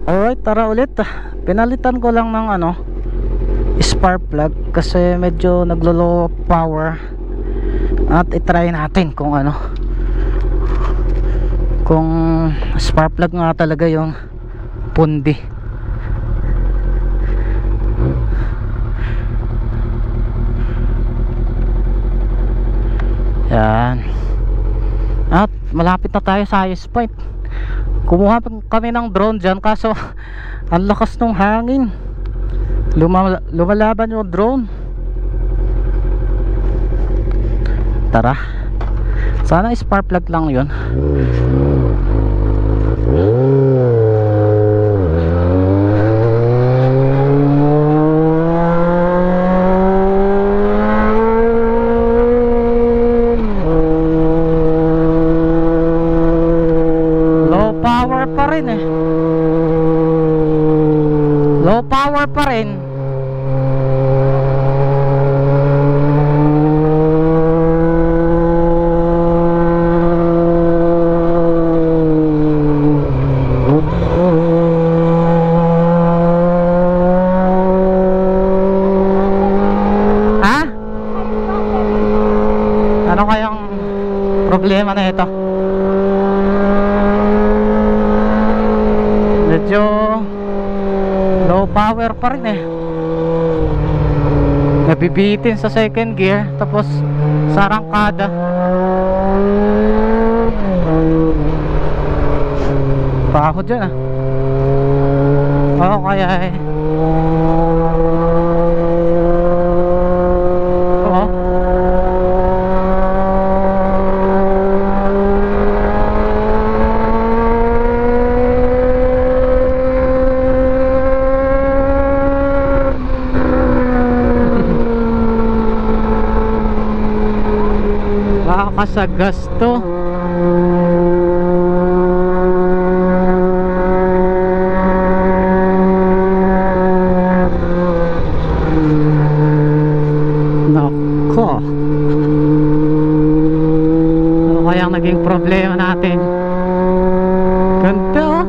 Alright, tara ulit. Pinalitan ko lang ng spark plug kasi medyo naglo-low power. At i-try natin kung kung spark plug nga talaga yung pundi. Yan. At malapit na tayo sa highest point. Kumuha kami ng drone dyan, kaso ang lakas ng hangin, lumalaban yung drone. Tara, sana spark plug lang yun. Low power pa rin. Ha? Ano kayang problema na ito? Medyo low power pa rin nabibitin sa second gear, tapos sa arangkada pa ako dyan oo, kaya oo. Sa gasto. Nako, ano kayang naging problema natin? Ganda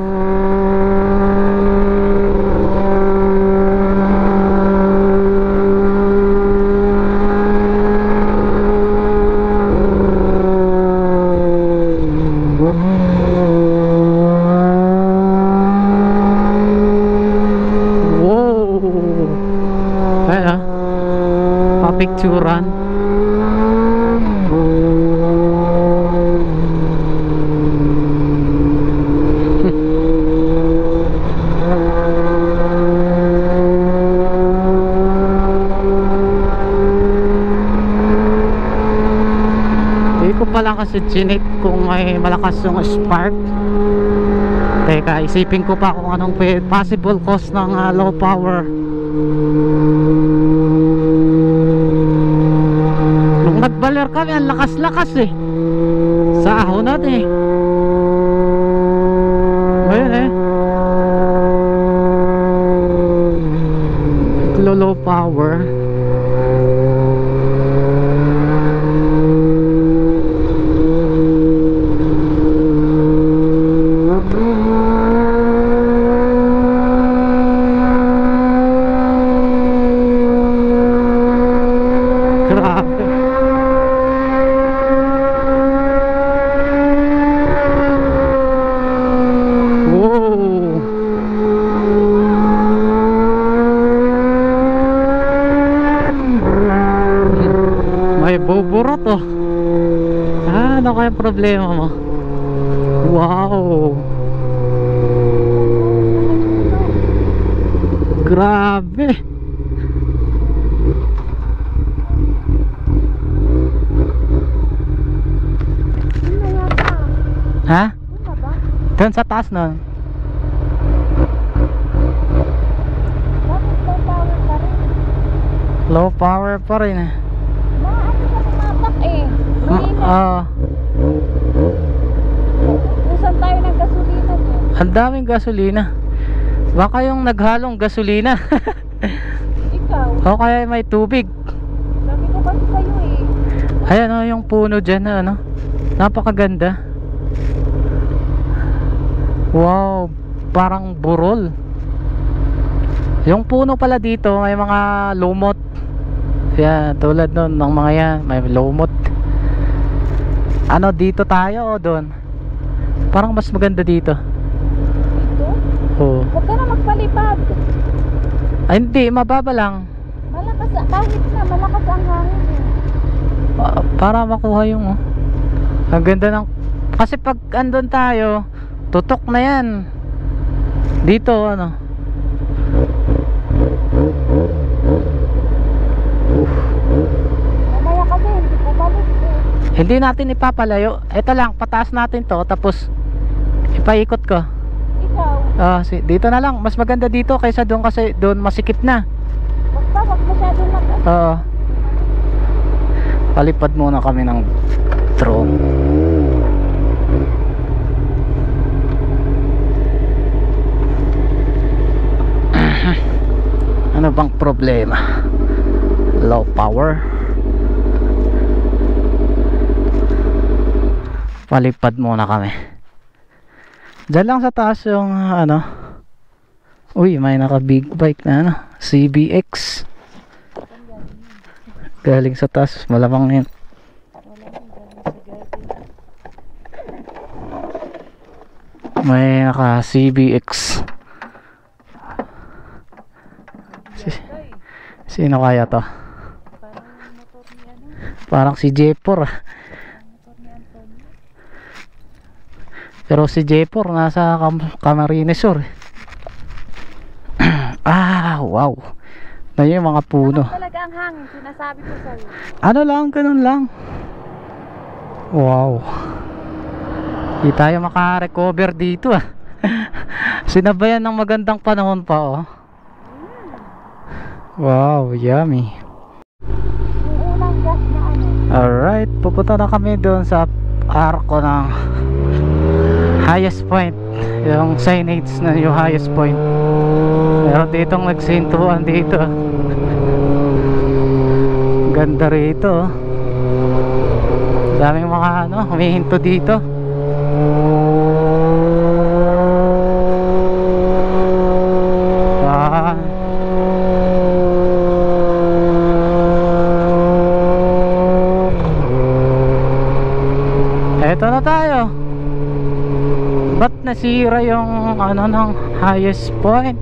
picturean. Hindi ko pala kasi chinik kung may malakas yung spark. Teka, isipin ko pa kung anong possible cause ng low power. Nagbaler kami, ang lakas-lakas sa ahon natin ngayon low power. Buburot ano kaya problema mo? Wow, grabe. Ha? Doon sa taas nun. Low power pa rin Saan tayo ng gasolina dyan? Ang daming gasolina. Baka yung naghalong gasolina. Ikaw? O kaya may tubig. Sabi ko kasi sa'yo Ayan yung puno dyan napakaganda. Wow, parang burol. Yung puno pala dito may mga lumot. Yan, tulad nun ng mga yan, may lumot. Ano, dito tayo o doon? Parang mas maganda dito. Dito? Oo. Huwag ka na magpalipad. Ay hindi, mababa lang. Malakas, kahit na malakas ang hangin. Para makuha yung ang ganda ng, kasi pag andun tayo tutok na yan dito ano. Mamaya kasi hindi ko balik eh. Hindi natin ipapalayo, ito lang, pataas natin to tapos ipaikot ko. Ikaw, Dito na lang, mas maganda dito kaysa doon kasi doon masikip na. wag masyadong mag- Oo. Palipad muna kami ng drone. Ano bang problema? Low power. Palipad muna kami. Diyan lang sa taas yung ano. Uy, may naka big bike na ano, CBX. Galing sa taas, malamang yun. May naka CBX. Sino kaya to? Parang si Jepor. Pero si Jepor nasa Camarines Sur. Wow. Na yung mga puno. Talaga ang hangin, sinasabi ko sa'yo. Ano lang, ganun lang. Wow. Hindi tayo makarecover dito Sinabayan ng magandang panahon pa Wow, yummy. Yung unang gas na ano. Alright, pupunta na kami doon sa arko ng highest point. Yung signage na yung highest point. Meron ditong nagsintuan dito. Ganda rito daming mga ano, humihinto dito. Eto na tayo. Ba't nasira yung ano ng highest point?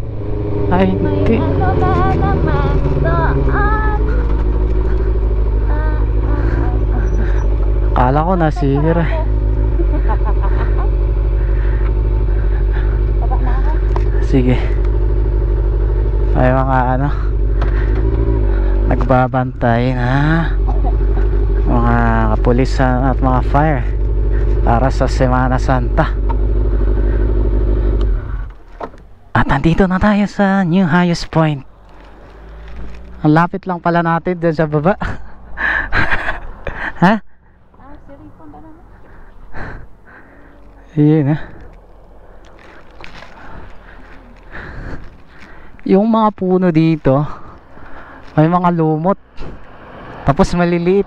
Ay hindi. Ano na naman doon? Kala ko nasira. Baba na ako. Sige. May mga ano nagbabantay na mga kapulisan at mga fire para sa Semana Santa. At nandito na tayo sa new highest point. Ang lapit lang pala natin dyan sa baba. Ha? Siripon ba naman? Yun yung mga puno dito may mga lumot tapos maliliit.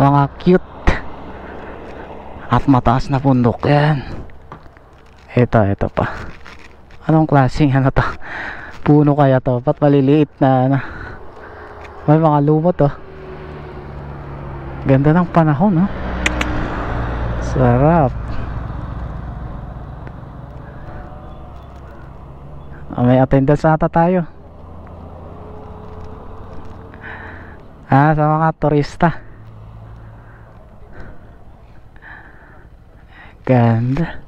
Mga cute at mataas na bundok yan. Ito pa. Anong klaseng ano to? Puno kaya to? Ba't maliliit na ano? May mga lumot Ganda ng panahon Sarap. May attendance ata tayo. Sa mga turista. Ganda.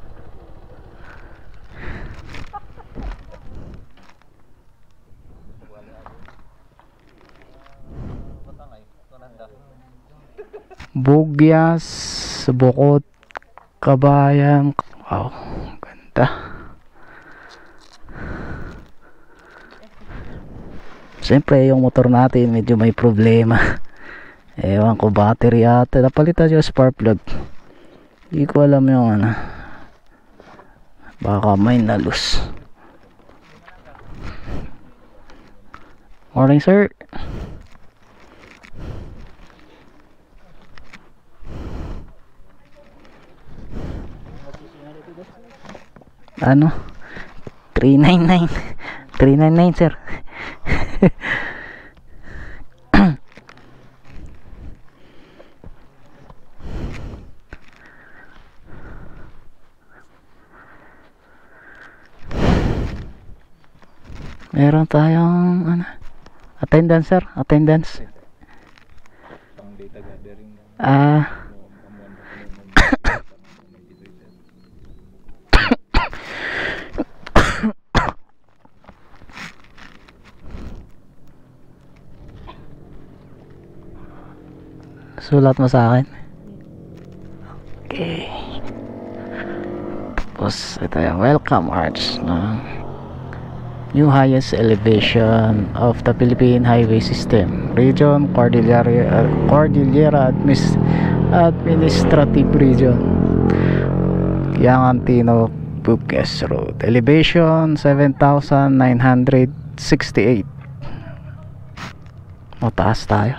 Bugyas, Bukod, Kabayan. Wow, ganda. Siyempre yung motor natin medyo may problema. Ewan ko, battery ata. Napalitan yung spark plug. Hindi ko alam yung ano. Baka may nalus. Morning sir. Ano? 399. 399 sir. Meron tayong ano, attendance sir, attendance. Pang data gathering. Sulat mo sa akin. Okay. Tapos ito yung welcome arch ng new highest elevation of the Philippine Highway System Region Cordillera Administrative Region, Quezon Buques Road, elevation 7,968. Mataas tayo.